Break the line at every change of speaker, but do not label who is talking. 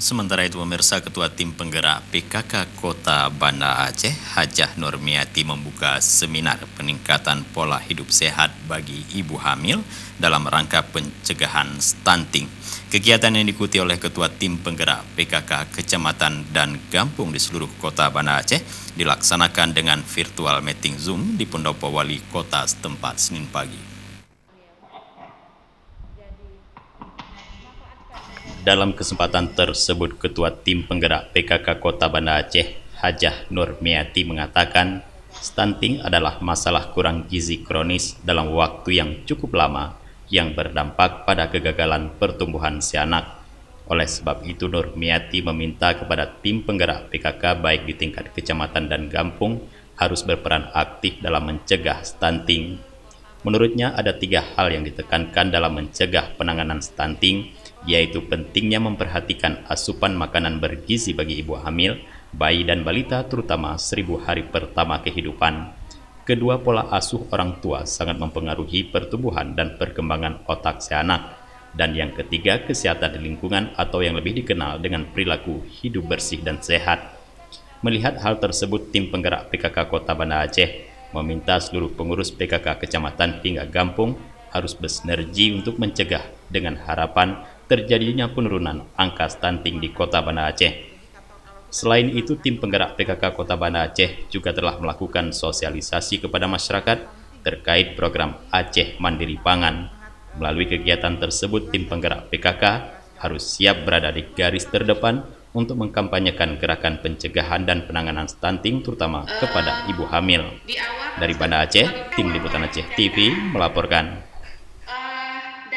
Sementara itu, pemirsa, Ketua Tim Penggerak PKK Kota Banda Aceh, Hajah Nurmiati, membuka seminar peningkatan pola hidup sehat bagi ibu hamil dalam rangka pencegahan stunting. Kegiatan yang diikuti oleh Ketua Tim Penggerak PKK Kecamatan dan Gampung di seluruh Kota Banda Aceh dilaksanakan dengan virtual meeting Zoom di Pendopo Wali Kota setempat Senin pagi. Dalam kesempatan tersebut, Ketua Tim Penggerak PKK Kota Banda Aceh, Hajah Nurmiati, mengatakan stunting adalah masalah kurang gizi kronis dalam waktu yang cukup lama yang berdampak pada kegagalan pertumbuhan si anak. Oleh sebab itu, Nurmiati meminta kepada tim penggerak PKK baik di tingkat kecamatan dan kampung harus berperan aktif dalam mencegah stunting. Menurutnya ada 3 hal yang ditekankan dalam mencegah penanganan stunting, yaitu pentingnya memperhatikan asupan makanan bergizi bagi ibu hamil, bayi dan balita terutama 1000 hari pertama kehidupan. Kedua, pola asuh orang tua sangat mempengaruhi pertumbuhan dan perkembangan otak si anak. Dan yang ketiga, kesehatan di lingkungan atau yang lebih dikenal dengan perilaku hidup bersih dan sehat. Melihat hal tersebut, tim penggerak PKK Kota Banda Aceh meminta seluruh pengurus PKK kecamatan hingga kampung harus bersinergi untuk mencegah dengan harapan terjadinya penurunan angka stunting di Kota Banda Aceh. Selain itu, tim penggerak PKK Kota Banda Aceh juga telah melakukan sosialisasi kepada masyarakat terkait program Aceh Mandiri Pangan. Melalui kegiatan tersebut, tim penggerak PKK harus siap berada di garis terdepan untuk mengkampanyekan gerakan pencegahan dan penanganan stunting terutama kepada ibu hamil. Dari Banda Aceh, tim liputan Aceh TV melaporkan.